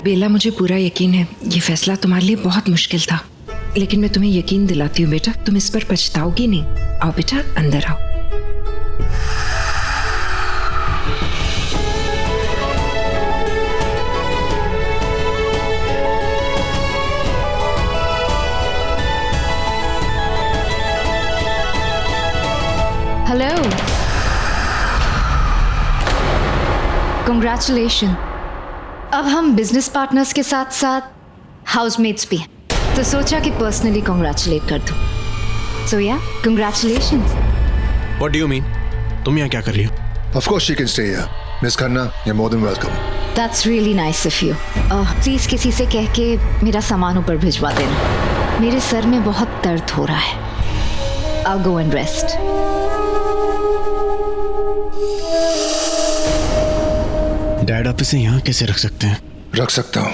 बेला, मुझे पूरा यकीन है ये फैसला तुम्हारे लिए बहुत मुश्किल था, लेकिन मैं तुम्हें यकीन दिलाती हूँ बेटा, तुम इस पर पछताओगी नहीं। आओ बेटा, अंदर आओ। Hello, congratulation. अब हम बिजनेस पार्टनर्स के साथ साथ हाउसमेट्स भी हैं, तो सोचा कि पर्सनली कंग्रेचुलेट कर दूं। सो या, congratulations. What do you mean? तुम यहाँ क्या कर रही हो? Of course she can stay here. Miss Khanna, you're more than welcome. That's really nice of you. Please किसी से कह के मेरा सामान ऊपर भिजवा देना, मेरे सर में बहुत दर्द हो रहा है। I'll go and rest. Dad, आप इसे यहाँ कैसे रख सकते हैं? रख सकता हूँ।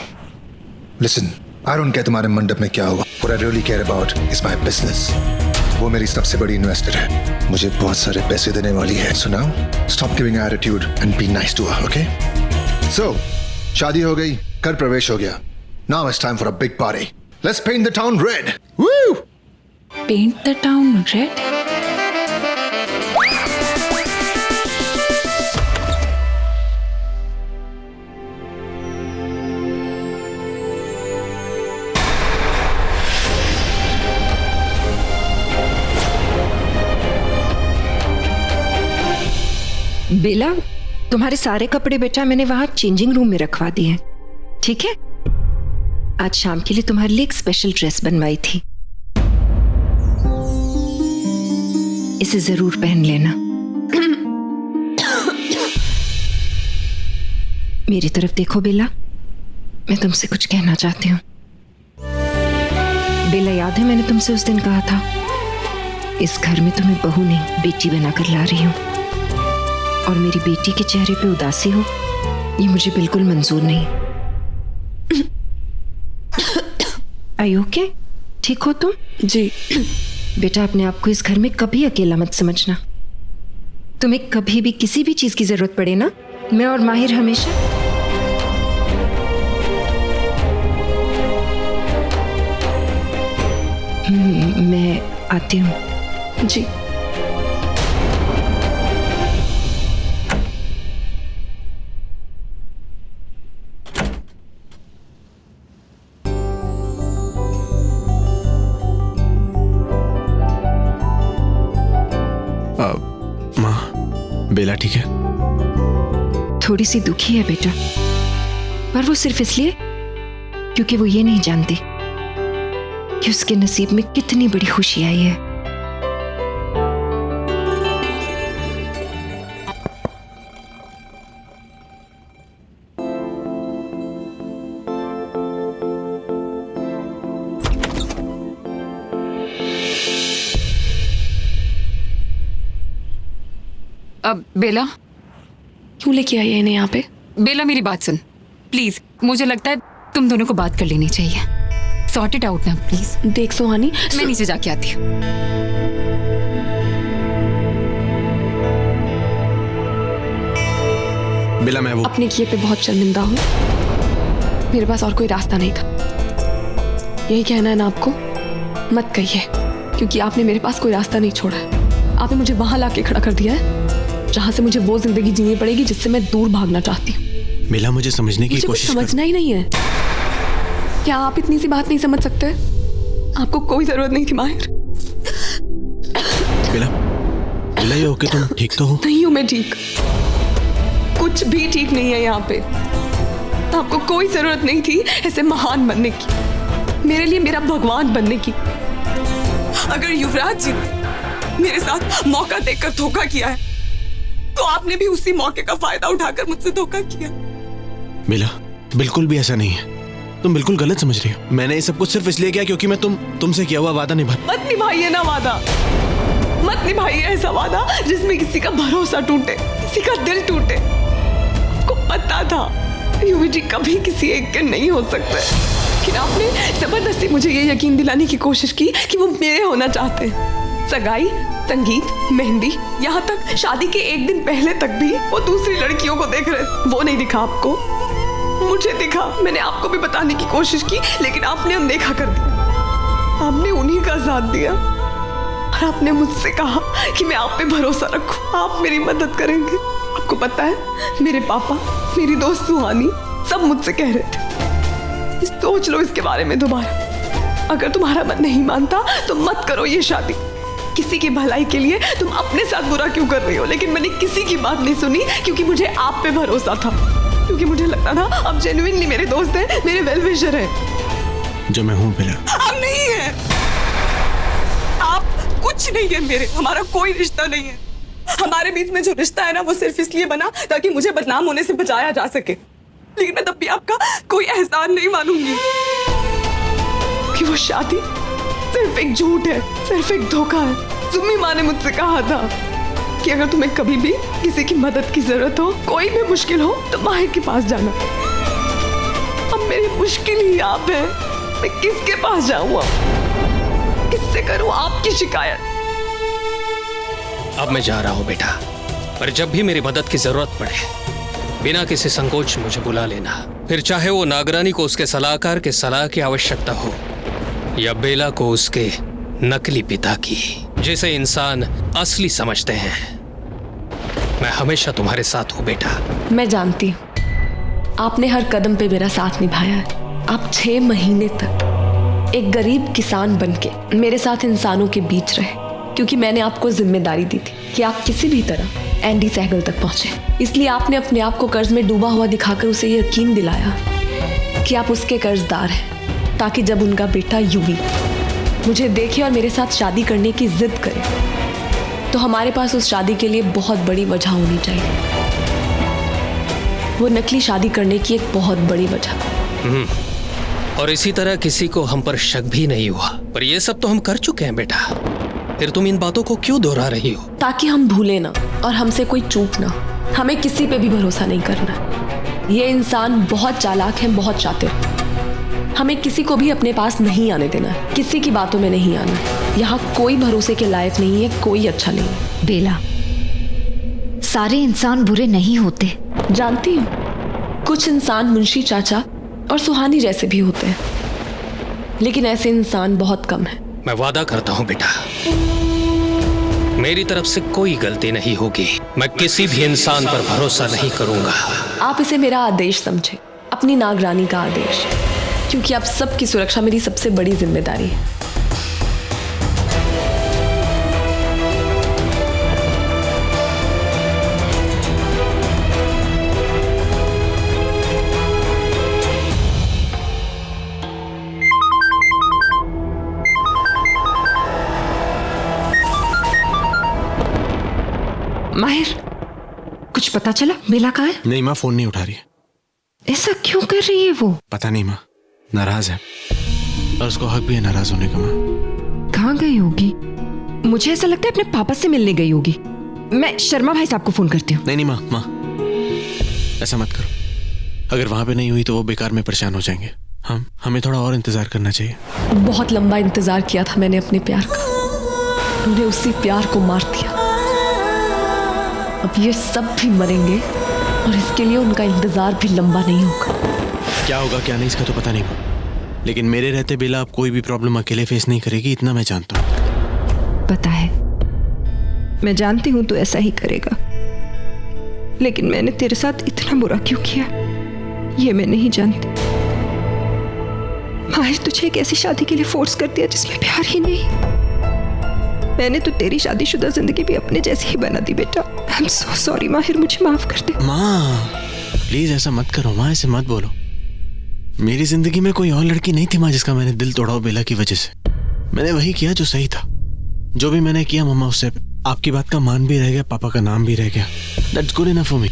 Listen, I don't care तुम्हारे मंडप में क्या हुआ। What I really care about is my business. वो मेरी सबसे बड़ी इन्वेस्टर है, मुझे बहुत सारे पैसे देने वाली है। So now, stop giving attitude and be nice to her, okay? So, शादी हो गई, घर प्रवेश हो गया। Now it's time for a big party. Let's paint the town red. Woo! Paint the town red? बेला, तुम्हारे सारे कपड़े बेटा मैंने वहां चेंजिंग रूम में रखवा दिए हैं, ठीक है? आज शाम के लिए तुम्हारे लिए एक स्पेशल ड्रेस बनवाई थी, इसे जरूर पहन लेना। मेरी तरफ देखो बेला, मैं तुमसे कुछ कहना चाहती हूँ। बेला, याद है मैंने तुमसे उस दिन कहा था, इस घर में तुम्हें बहू नहीं बेटी बनाकर ला रही हूँ, और मेरी बेटी के चेहरे पे उदासी हो ये मुझे बिल्कुल मंजूर नहीं। Are you okay? ठीक हो तुम? जी। बेटा, अपने आप को इस घर में कभी अकेला मत समझना। तुम्हें कभी भी किसी भी चीज की जरूरत पड़े ना, मैं और माहिर हमेशा। मैं आती हूँ। जी। माँ, बेला ठीक है? थोड़ी सी दुखी है बेटा, पर वो सिर्फ इसलिए क्योंकि वो ये नहीं जानती कि उसके नसीब में कितनी बड़ी खुशी आई है। अब बेला, क्यों लेके आई है इन्हें यहाँ पे? बेला, मेरी बात सुन प्लीज, मुझे लगता है तुम दोनों को बात कर लेनी चाहिए। सॉर्ट इट आउट ना प्लीज। देख सुहानी, मैं नीचे जाके आती हूँ। बेला, मैं वो अपने किए पे बहुत शर्मिंदा हूँ। मेरे पास और कोई रास्ता नहीं था। यही कहना है ना आपको? मत कहिए, क्योंकि आपने मेरे पास कोई रास्ता नहीं छोड़ा है। आपने मुझे वहां लाके खड़ा कर दिया है जहां से मुझे वो जिंदगी जीनी पड़ेगी जिससे मैं दूर भागना चाहती हूँ। बेला, मुझे समझने की कोशिश कर। समझना ही नहीं है क्या? आप इतनी सी बात नहीं समझ सकते? आपको कोई जरूरत नहीं थी माहिर। बेला, बेला, ये ओके? तुम ठीक तो हो? नहीं हूं मैं ठीक, कुछ भी ठीक नहीं है यहाँ पे। आपको कोई जरूरत नहीं थी ऐसे महान बनने की, मेरे लिए मेरा भगवान बनने की। अगर युवराज जी ने मेरे साथ मौका देकर धोखा किया है, तो आपने भी उसी मौके का फायदा उठाकर मुझसे धोखा किया। बेला, बिल्कुल भी ऐसा नहीं है, तुम बिल्कुल गलत समझ रही हो। मैंने ये सब कुछ सिर्फ इसलिए किया क्योंकि मैं तुमसे किया हुआ वादा निभा। मत निभाइए ना वादा, मत निभाइए ऐसा वादा जिसमें किसी का भरोसा टूटे, किसी का दिल टूटे। आपको पता था युवी जी कभी किसी एक के नहीं हो सकते, लेकिन आपने जबरदस्ती मुझे ये यकीन दिलाने की कोशिश की कि वो मेरे होना चाहते हैं। सगाई, संगीत, मेहंदी, यहाँ तक शादी के एक दिन पहले तक भी वो दूसरी लड़कियों को देख रहे। वो नहीं दिखा आपको? मुझे दिखा, मैंने आपको भी बताने की कोशिश की, लेकिन आपने अनदेखा कर दिया। आपने उन्हीं का साथ दिया और आपने मुझसे कहा कि मैं आप पे भरोसा रखूं, आप मेरी मदद करेंगे। आपको पता है मेरे पापा, मेरी दोस्त सुहानी सब मुझसे कह रहे थे, सोच लो इसके बारे में दोबारा। अगर तुम्हारा मन नहीं मानता तो मत करो ये शादी। किसी की भलाई के लिए तुम अपने साथ बुरा क्यों कर रही हो? लेकिन मैंने किसी की बात नहीं सुनी, क्योंकि मुझे आप पे भरोसा था, क्योंकि मुझे लगता था आप जेन्युइनली मेरे दोस्त हैं, मेरे वेल विशर हैं। जो मैं हूँ बेला। आप नहीं है, आप कुछ नहीं है मेरे, हमारा कोई रिश्ता नहीं है। हमारे बीच में जो रिश्ता है ना, वो सिर्फ इसलिए बना ताकि मुझे बदनाम होने से बचाया जा सके, लेकिन मैं तब भी आपका कोई एहसान नहीं मानूंगी। कि वो शादी सिर्फ एक झूठ है, सिर्फ एक धोखा है। सुम्मी माँ ने मुझसे कहा था कि अगर तुम्हें कभी भी किसी की मदद की जरूरत हो, कोई भी मुश्किल हो, तो माहिर के पास जाना। अब मेरी मुश्किल ही आप है, मैं किसके पास जाऊँ? किससे करूँ आपकी शिकायत? अब मैं जा रहा हूँ बेटा, पर जब भी मेरी मदद की जरूरत पड़े, बिना किसी संकोच मुझे बुला लेना। फिर चाहे वो नागरानी को उसके सलाहकार के सलाह की आवश्यकता हो, या बेला को उसके नकली पिता की, जिसे इंसान असली समझते हैं। मैं हमेशा तुम्हारे साथ हूँ बेटा। मैं जानती हूँ आपने हर कदम पे मेरा साथ निभाया है। आप 6 महीने तक एक गरीब किसान बनके मेरे साथ इंसानों के बीच रहे, क्योंकि मैंने आपको जिम्मेदारी दी थी कि आप किसी भी तरह एंडी सहगल तक पहुंचे। इसलिए आपने अपने आप को कर्ज में डूबा हुआ दिखाकर उसे यकीन दिलाया कि आप उसके कर्जदार हैं, ताकि जब उनका बेटा युवी मुझे देखे और मेरे साथ शादी करने की जिद करे, तो हमारे पास उस शादी के लिए बहुत बड़ी वजह होनी चाहिए। वो नकली शादी करने की एक बहुत बड़ी वजह। और इसी तरह किसी को हम पर शक भी नहीं हुआ। पर ये सब तो हम कर चुके हैं बेटा, फिर तुम इन बातों को क्यों दोहरा रही हो? ताकि हम भूले ना और हमसे कोई चूक ना। हमें किसी पे भी भरोसा नहीं करना। ये इंसान बहुत चालाक है, बहुत शातिर। हमें किसी को भी अपने पास नहीं आने देना, किसी की बातों में नहीं आना। यहाँ कोई भरोसे के लायक नहीं है, कोई अच्छा नहीं है। बेला, सारे इंसान बुरे नहीं होते। जानती हूँ कुछ इंसान मुंशी चाचा और सुहानी जैसे भी होते हैं, लेकिन ऐसे इंसान बहुत कम हैं। मैं वादा करता हूँ बेटा, मेरी तरफ से कोई गलती नहीं होगी। मैं किसी भी इंसान पर भरोसा नहीं करूंगा। आप इसे मेरा आदेश समझे, अपनी नागरानी का आदेश, क्योंकि आप सबकी सुरक्षा मेरी सबसे बड़ी जिम्मेदारी है। माहिर, कुछ पता चला बेला कहाँ है? नहीं माँ, फोन नहीं उठा रही है। ऐसा क्यों कर रही है वो? पता नहीं माँ, नाराज है और उसको हक भी है नाराज होने का। माँ कहाँ गई होगी? मुझे ऐसा लगता है अपने पापा से मिलने गई होगी। मैं शर्मा भाई साहब को फोन करती हूँ। नहीं माँ, ऐसा मत करो। अगर वहां पे नहीं हुई तो वो बेकार में परेशान हो जाएंगे। हमें थोड़ा और इंतजार करना चाहिए। बहुत लंबा इंतजार किया था मैंने अपने प्यार का, उन्होंने उसी प्यार को मार दिया। अब ये सब भी मरेंगे और इसके लिए उनका इंतजार भी लंबा नहीं होगा। क्या होगा क्या नहीं इसका तो पता नहीं, लेकिन मेरे रहते बेला आप कोई भी प्रॉब्लम अकेले फेस नहीं करेगी, इतना मैं जानता हूँ। पता है, मैं जानती हूँ तो ऐसा ही करेगा, लेकिन मैंने तेरे साथ इतना बुरा क्यों किया ये मैं नहीं जानती। माहिर, तुझे एक ऐसी शादी के लिए फोर्स कर दिया जिसमें प्यार ही नहीं। मैंने तो तेरी शादीशुदा जिंदगी भी अपने जैसी ही बना दी बेटा। आई एम सो सॉरी माहिर, मुझे माफ कर दे। माँ प्लीज ऐसा मत करो माँ, ऐसे मत बोलो। मेरी जिंदगी में कोई और लड़की नहीं थी माँ जिसका मैंने दिल तोड़ा हो बेला की वजह से। मैंने वही किया जो सही था। जो भी मैंने किया मम्मा, उससे आपकी बात का मान भी रह गया, पापा का नाम भी रह गया। That's good enough for me.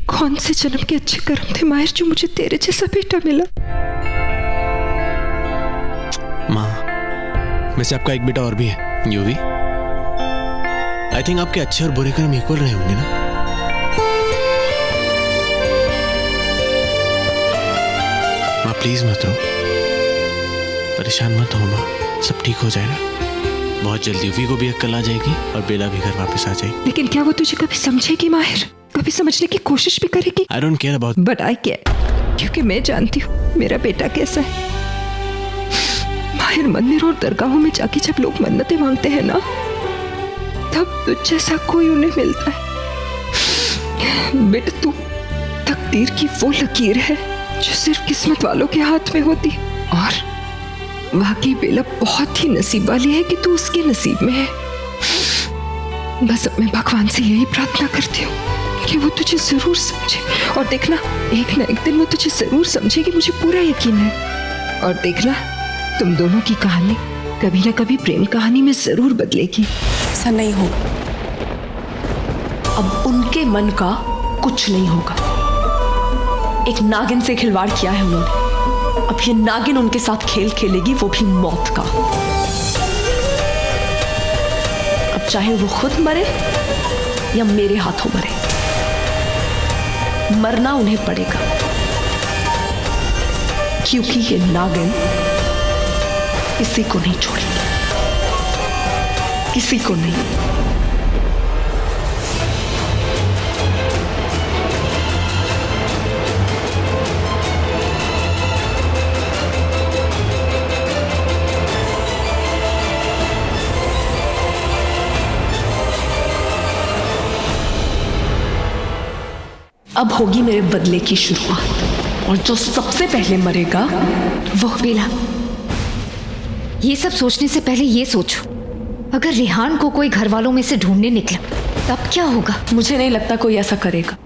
कौन से जन्म के अच्छे कर्म थे माहिर जो मुझे तेरे जैसा बेटा मिला। माँ वैसे आपका एक बेटा और भी है, युवी। आई थिंक आपके अच्छे और बुरे कर्म इक्वल रहे होंगे ना। माँ प्लीज मत रो, परेशान मत हो माँ, सब ठीक हो जाएगा। बहुत जल्दी युवी को भी अक्ल आ जाएगी और बेला भी घर वापस आ जाएगी। लेकिन क्या वो तुझे कभी समझेगी माहिर? कभी समझने की कोशिश भी करेगी? I don't care about. But I care. क्योंकि मैं जानती हूँ मेरा बेटा कैसा है। बाहर मंदिर और दरगाहों में जाके जब लोग मन्नतें मांगते हैं ना, तब तुझ जैसा कोई उन्हें मिलता है। बेटा, तू तकदीर की वो लकीर है जो सिर्फ किस्मत वालों के हाथ में होती है। और वाकई बेला बहुत ही नसीब वाली है कि तू उसके नसीब में है। बस अब मैं भगवान से यही प्रार्थना करती हूँ कि वो तुझे जरूर समझे। और देखना, एक ना एक दिन वो तुझे जरूर समझेगी, मुझे पूरा यकीन है। और देखना, तुम दोनों की कहानी कभी ना कभी प्रेम कहानी में जरूर बदलेगी। ऐसा नहीं होगा। अब उनके मन का कुछ नहीं होगा। एक नागिन से खिलवाड़ किया है उन्होंने, अब ये नागिन उनके साथ खेल खेलेगी, वो भी मौत का। अब चाहे वो खुद मरे या मेरे हाथों मरे, मरना उन्हें पड़ेगा, क्योंकि ये नागिन किसी को नहीं छोड़ेगी, किसी को नहीं। अब होगी मेरे बदले की शुरुआत, और जो सबसे पहले मरेगा वो। बेला, ये सब सोचने से पहले ये सोचो, अगर रेहान को कोई घर वालों में से ढूंढने निकला तब क्या होगा? मुझे नहीं लगता कोई ऐसा करेगा,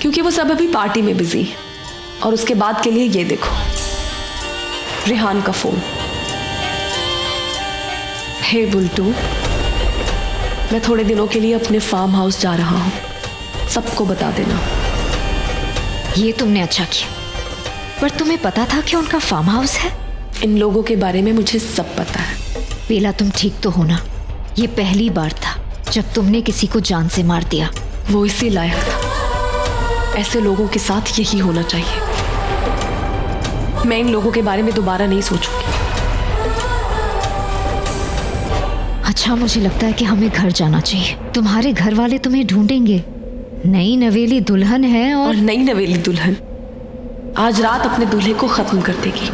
क्योंकि वो सब अभी पार्टी में बिजी है। और उसके बाद के लिए ये देखो, रेहान का फोन। हे बुल्टू, मैं थोड़े दिनों के लिए अपने फार्म हाउस जा रहा हूँ, सबको बता देना। ये तुमने अच्छा किया, पर तुम्हें पता था कि उनका फार्म हाउस है? इन लोगों के बारे में मुझे सब पता है। बेला, तुम ठीक तो हो ना? ये पहली बार था जब तुमने किसी को जान से मार दिया। वो इसी लायक था, ऐसे लोगों के साथ यही होना चाहिए। मैं इन लोगों के बारे में दोबारा नहीं सोचूंगी। अच्छा, मुझे लगता है कि हमें घर जाना चाहिए। तुम्हारे घर वाले तुम्हें ढूंढेंगे। नई नवेली दुल्हन है, और नई नवेली दुल्हन आज रात अपने दूल्हे को खत्म कर देगी।